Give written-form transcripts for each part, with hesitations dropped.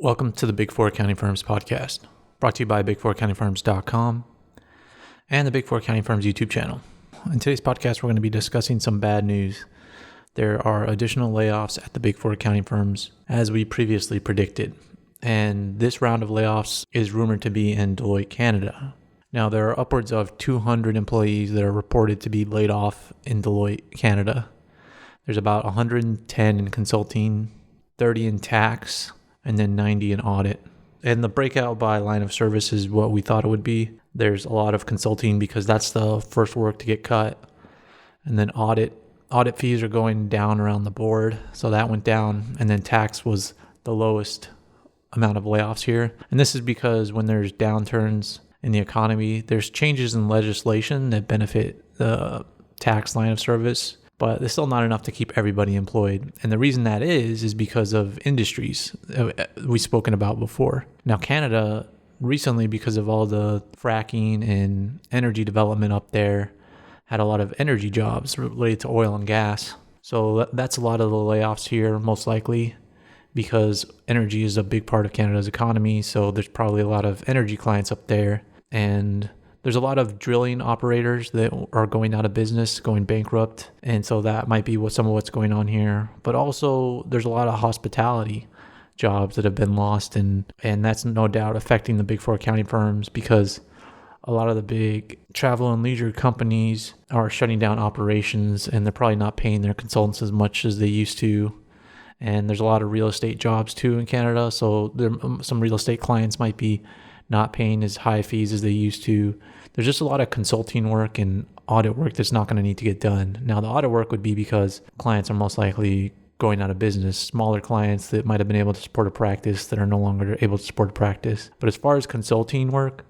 Welcome to the Big Four Accounting Firms podcast, brought to you by big4accountingfirms.com and the Big Four Accounting Firms YouTube channel. In today's podcast, we're going to be discussing some bad news. There are additional layoffs at the Big Four accounting firms, as we previously predicted. And this round of layoffs is rumored to be in Deloitte, Canada. Now, there are upwards of 200 employees that are reported to be laid off in Deloitte, Canada. There's about 110 in consulting, 30 in tax, and then 90 in audit. And the breakout by line of service is what we thought it would be. There's a lot of consulting because that's the first work to get cut. And then audit fees are going down around the board. So that went down. And then tax was the lowest amount of layoffs here. And this is because when there's downturns in the economy, there's changes in legislation that benefit the tax line of service. But it's still not enough to keep everybody employed. And the reason that is because of industries we've spoken about before. Now, Canada recently, because of all the fracking and energy development up there, had a lot of energy jobs related to oil and gas. So that's a lot of the layoffs here, most likely, because energy is a big part of Canada's economy. So there's probably a lot of energy clients up there. And there's a lot of drilling operators that are going out of business, going bankrupt. And so that might be some of what's going on here. But also there's a lot of hospitality jobs that have been lost. And that's no doubt affecting the Big Four accounting firms because a lot of the big travel and leisure companies are shutting down operations and they're probably not paying their consultants as much as they used to. And there's a lot of real estate jobs too in Canada. So some real estate clients might be not paying as high fees as they used to. There's just a lot of consulting work and audit work that's not going to need to get done. Now, the audit work would be because clients are most likely going out of business, smaller clients that might have been able to support a practice that are no longer able to support a practice. But as far as consulting work,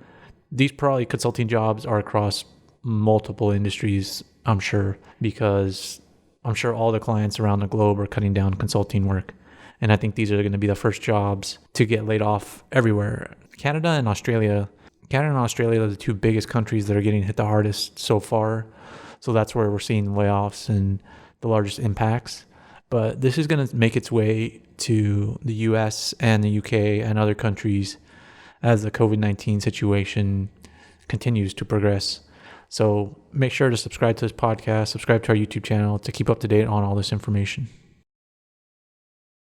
these probably consulting jobs are across multiple industries, I'm sure, because I'm sure all the clients around the globe are cutting down consulting work. And I think these are going to be the first jobs to get laid off everywhere. Canada and Australia are the two biggest countries that are getting hit the hardest so far. So that's where we're seeing layoffs and the largest impacts. But this is going to make its way to the US and the UK and other countries as the COVID-19 situation continues to progress. So make sure to subscribe to this podcast, subscribe to our YouTube channel to keep up to date on all this information.